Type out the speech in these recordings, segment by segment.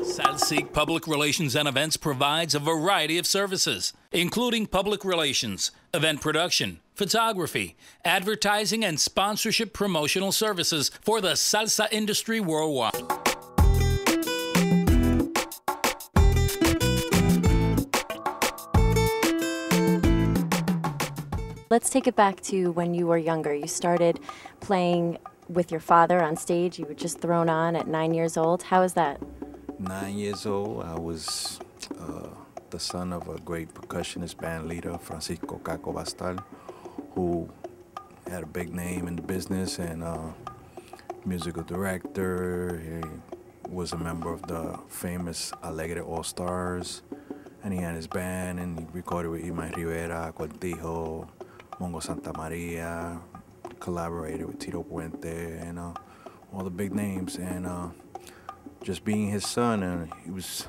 Salseek Public Relations and Events provides a variety of services, including public relations, event production, photography, advertising, and sponsorship promotional services for the salsa industry worldwide. Let's take it back to when you were younger. You started playing with your father on stage. You were just thrown on at 9 years old. How was that? 9 years old, I was the son of a great percussionist band leader, Francisco Caco Bastar, who had a big name in the business and musical director. He was a member of the famous Alegre All-Stars, and he had his band, and he recorded with Imai Rivera, Cortijo, Mongo Santa Maria, collaborated with Tito Puente, and all the big names. And just being his son, and he was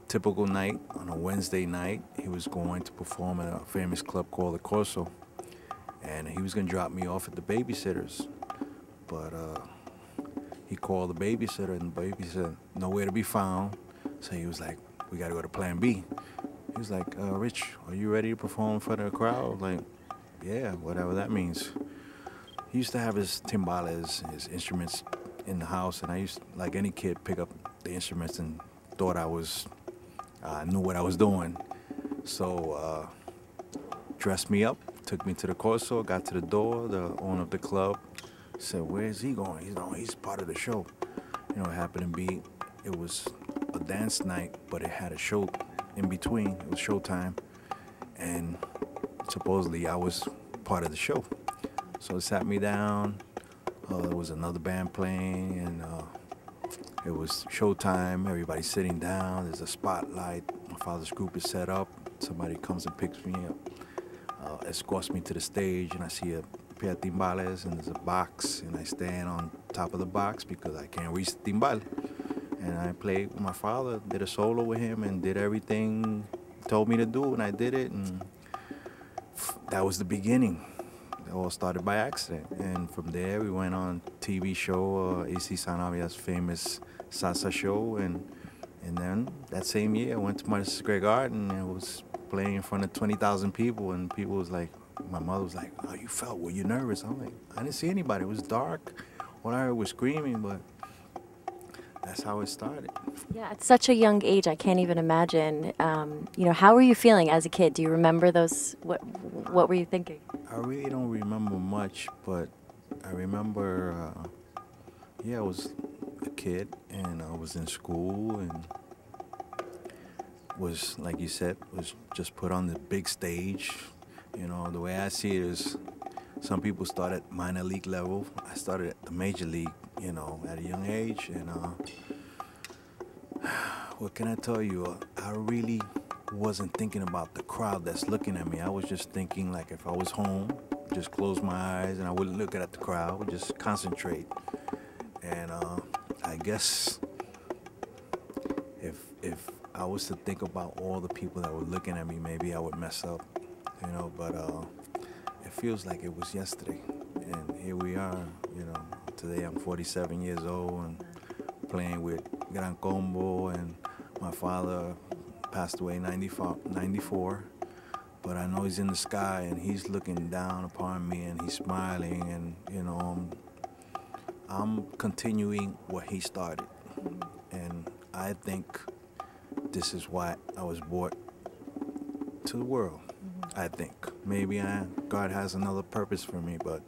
typical night on a Wednesday night. He was going to perform at a famous club called the Corso, and he was gonna drop me off at the babysitter's, but he called the babysitter, and the babysitter nowhere to be found. So he was like, "We gotta go to Plan B." He was like, "Rich, are you ready to perform in front of the crowd?" Like, yeah, whatever that means. He used to have his timbales, his instruments in the house, and I used, like any kid, pick up the instruments and thought I knew what I was doing. So dressed me up, took me to the Corso, got to the door. The owner of the club said, "Where's he going?" He's part of the show. You know, it happened to be, it was a dance night, but it had a show in between. It was showtime, and supposedly I was part of the show. So it sat me down. There was another band playing, and it was showtime. Everybody's sitting down. There's a spotlight. My father's group is set up. Somebody comes and picks me up, escorts me to the stage, and I see a pair of timbales, and there's a box, and I stand on top of the box because I can't reach the timbal. And I played with my father, did a solo with him, and did everything he told me to do, and I did it, and that was the beginning. It all started by accident, and from there we went on TV show, AC Sanavia's famous salsa show, and then that same year I went to Madison Square Garden and was playing in front of 20,000 people, and people was like, my mother was like, "How you felt? Were you nervous?" I'm like, I didn't see anybody. It was dark. All I heard was screaming, but that's how it started. Yeah, at such a young age, I can't even imagine. How were you feeling as a kid? Do you remember those? What were you thinking? I really don't remember much, but I remember, I was a kid, and I was in school, and was, like you said, was just put on the big stage. You know, the way I see it is, some people start at minor league level. I started at the major league, at a young age, and what can I tell you? I really wasn't thinking about the crowd that's looking at me. I was just thinking, like, if I was home, just close my eyes and I wouldn't look at the crowd, I would just concentrate. And I guess if I was to think about all the people that were looking at me, maybe I would mess up, but it feels like it was yesterday. And here we are, today I'm 47 years old and playing with Gran Combo, and my father passed away in 94, but I know he's in the sky and he's looking down upon me and he's smiling, and I'm continuing what he started, and I think this is why I was brought to the world. I think maybe God has another purpose for me, but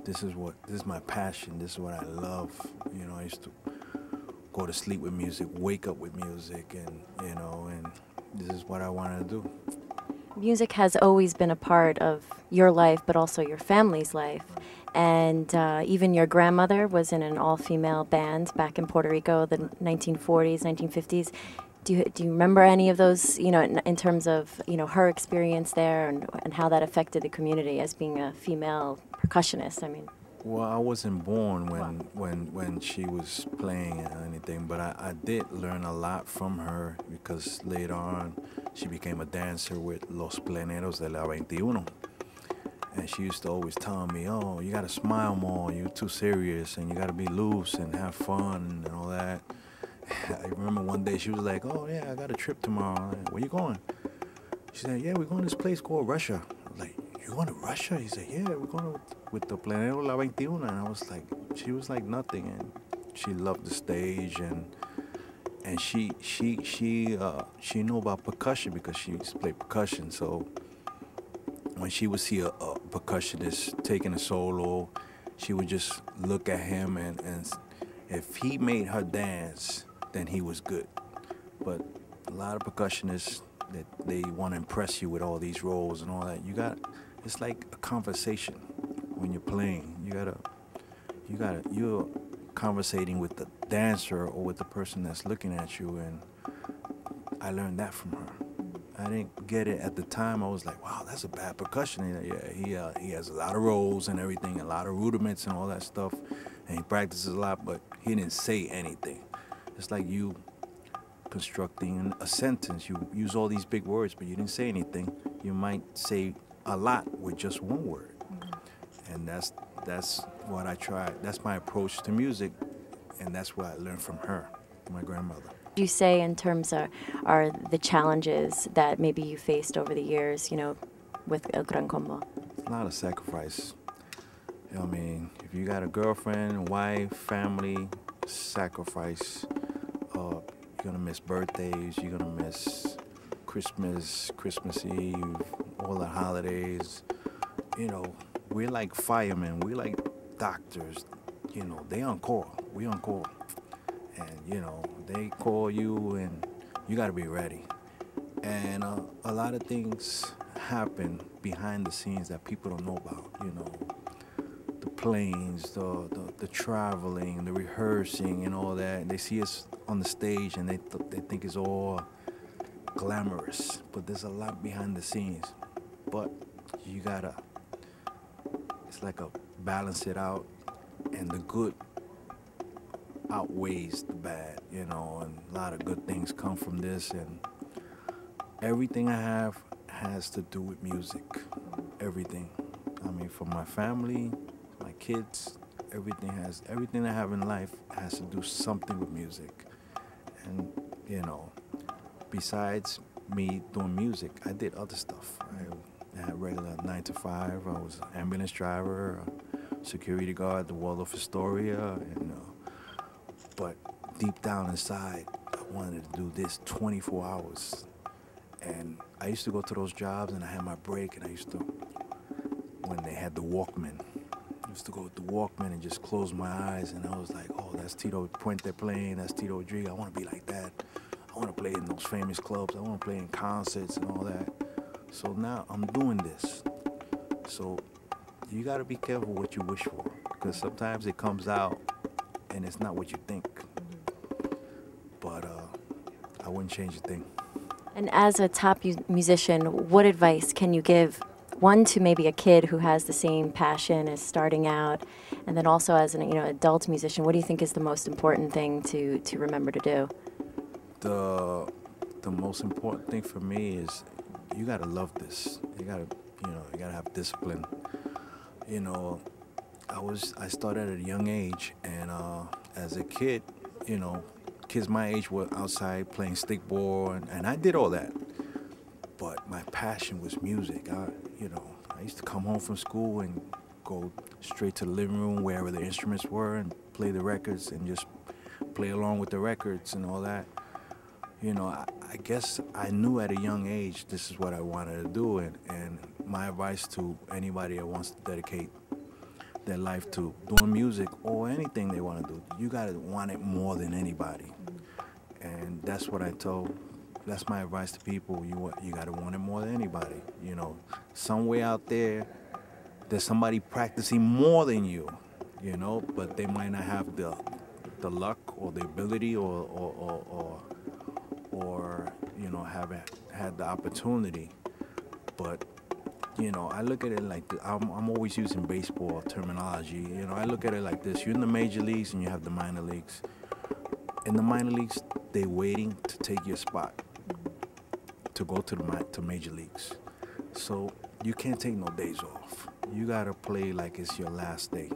this is my passion. This is what I love. I used to go to sleep with music, wake up with music, and this is what I want to do. Music has always been a part of your life, but also your family's life. And even your grandmother was in an all-female band back in Puerto Rico, the 1940s, 1950s. Do you remember any of those, in terms of, her experience there and how that affected the community as being a female percussionist? I mean, Well, I wasn't born when she was playing or anything, but I did learn a lot from her because later on she became a dancer with Los Pleneros de la 21. And she used to always tell me, oh, you gotta smile more, you're too serious, and you gotta be loose and have fun and all that. I remember one day she was like, oh yeah, I got a trip tomorrow. I'm like, where you going? She said, yeah, we're going to this place called Russia. I was like, you going to Russia? He said, yeah, we're going with the Planero La 21. And I was like, she was like nothing. And she loved the stage. And she knew about percussion because she used to play percussion. So when she would see a percussionist taking a solo, she would just look at him and if he made her dance, then he was good. But a lot of percussionists, that they want to impress you with all these roles and all that. It's like a conversation when you're playing. You're conversating with the dancer or with the person that's looking at you, and I learned that from her. I didn't get it at the time. I was like, wow, that's a bad percussionist. Yeah, he has a lot of roles and everything, a lot of rudiments and all that stuff, and he practices a lot, but he didn't say anything. It's like you constructing a sentence. You use all these big words, but you didn't say anything. You might say a lot with just one word. And that's what I tried. That's my approach to music, and that's what I learned from her, my grandmother. You say in terms of are the challenges that maybe you faced over the years, with El Gran Combo? It's a lot of sacrifice. I mean, if you got a girlfriend, wife, family, sacrifice. You're gonna miss birthdays, you're gonna miss Christmas Eve, all the holidays. We're like firemen, we're like doctors. They on call, we on call. And, they call you and you gotta be ready. And a lot of things happen behind the scenes that people don't know about, the planes, the traveling, the rehearsing and all that. And they see us on the stage and they think it's all glamorous, but there's a lot behind the scenes. But you gotta, it's like a balance it out, and the good outweighs the bad, and a lot of good things come from this, and everything I have has to do with music. Everything. I mean, for my family, my kids, everything I have in life has to do something with music. And, besides me doing music, I did other stuff. I had regular 9 to 5. I was an ambulance driver, a security guard at the Waldorf Astoria, but deep down inside, I wanted to do this 24 hours. And I used to go to those jobs and I had my break, and when they had the Walkman, I used to go with the Walkman and just close my eyes, and I was like, oh, that's Tito Puente playing, that's Tito Rodriguez, I want to be like that. I want to play in those famous clubs, I want to play in concerts and all that. So now I'm doing this. So you got to be careful what you wish for, because sometimes it comes out and it's not what you think. But I wouldn't change a thing. And as a top musician, what advice can you give, one, to maybe a kid who has the same passion as starting out, and then also as an adult musician, what do you think is the most important thing to remember to do? The most important thing for me is you gotta love this. You gotta have discipline. I started at a young age, and as a kid, kids my age were outside playing stickball, and I did all that. But my passion was music. I used to come home from school and go straight to the living room wherever the instruments were and play the records and just play along with the records and all that. I guess I knew at a young age this is what I wanted to do, and my advice to anybody that wants to dedicate their life to doing music or anything they want to do, you gotta want it more than anybody. And that's what that's my advice to people. You gotta want it more than anybody. Somewhere out there's somebody practicing more than you, but they might not have the luck or the ability or haven't had the opportunity. But I look at it like I'm always using baseball terminology. I look at it like this: you're in the major leagues and you have the minor leagues. In the minor leagues, they waiting to take your spot to go to major leagues. So you can't take no days off. You gotta play like it's your last day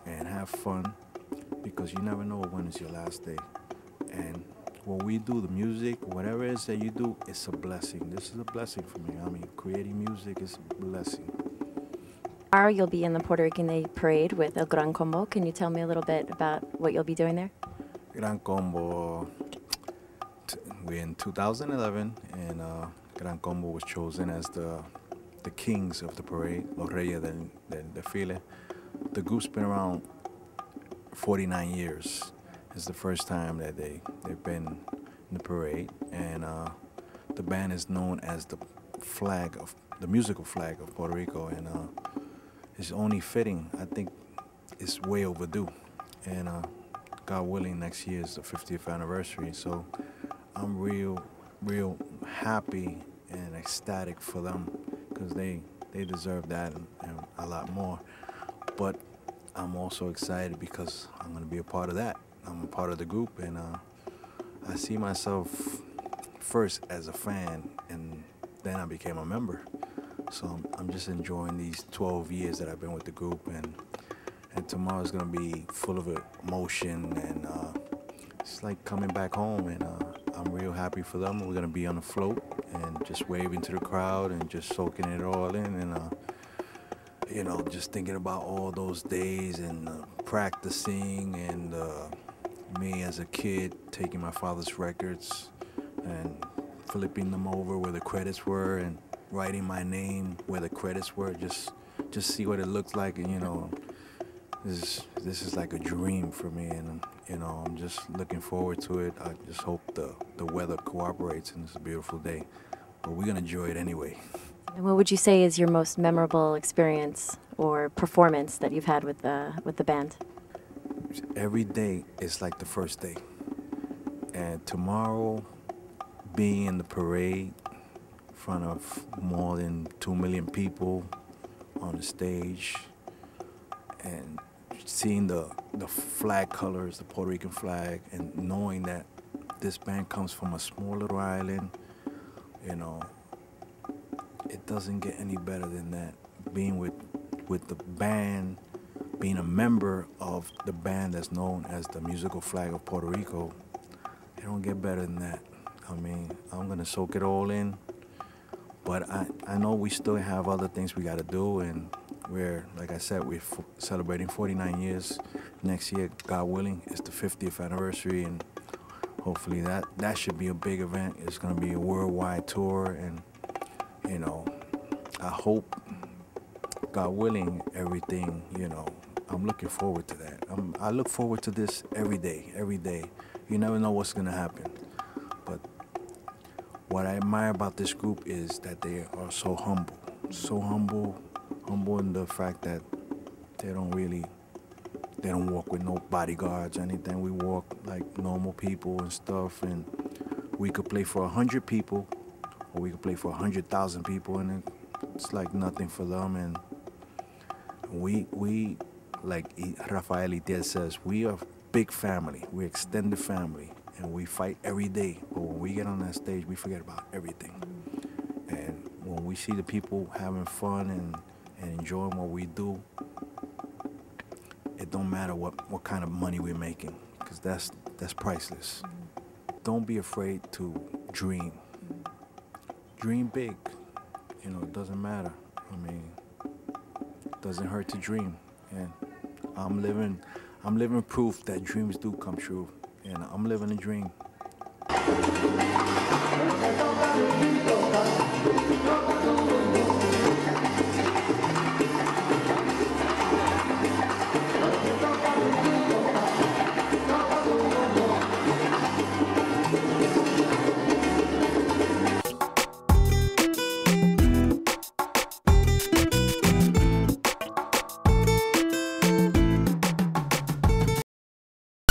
and have fun, because you never know when it's your last day. And when we do the music, whatever it is that you do, it's a blessing. This is a blessing for me. I mean, creating music is a blessing. Tomorrow you'll be in the Puerto Rican Day Parade with El Gran Combo. Can you tell me a little bit about what you'll be doing there? Gran Combo, we're in 2011, and Gran Combo was chosen as the kings of the parade, Los Reyes del Desfile. The group's been around 49 years. It's the first time that they've been in the parade, and the band is known as the musical flag of Puerto Rico, and it's only fitting. I think it's way overdue, and God willing, next year is the 50th anniversary. So I'm real happy and ecstatic for them, because they deserve that and a lot more. But I'm also excited because I'm going to be a part of that. I'm a part of the group, and I see myself first as a fan, and then I became a member. So I'm just enjoying these 12 years that I've been with the group, and tomorrow's going to be full of emotion, and it's like coming back home, and I'm real happy for them. We're going to be on the float and just waving to the crowd and just soaking it all in, and just thinking about all those days and practicing, and me as a kid taking my father's records and flipping them over where the credits were and writing my name where the credits were, just see what it looks like. And this is like a dream for me, and I'm just looking forward to it. I just hope the weather cooperates and it's a beautiful day, but we're gonna enjoy it anyway. And what would you say is your most memorable experience or performance that you've had with the band? Every day is like the first day, and tomorrow, being in the parade in front of more than 2 million people on the stage, and seeing the flag colors, the Puerto Rican flag, and knowing that this band comes from a small little island, it doesn't get any better than that. Being with the band, being a member of the band that's known as the musical flag of Puerto Rico, it don't get better than that. I mean, I'm gonna soak it all in, but I know we still have other things we gotta do, and like I said, we're celebrating 49 years. Next year, God willing, it's the 50th anniversary, and hopefully that should be a big event. It's gonna be a worldwide tour, and I hope, God willing, everything, I'm looking forward to that. I look forward to this every day. You never know what's gonna happen. But what I admire about this group is that they are so humble in the fact that they don't walk with no bodyguards or anything. We walk like normal people and stuff, and we could play for 100 people, or we could play for 100,000 people, and it's like nothing for them. And we like Rafael Itiel says, we are big family, we extended family, and we fight every day. But when we get on that stage, we forget about everything. And when we see the people having fun and enjoying what we do, it don't matter what kind of money we're making, because that's priceless. Don't be afraid to dream. Dream big. It doesn't matter. I mean, it doesn't hurt to dream. And I'm living proof that dreams do come true. And I'm living a dream.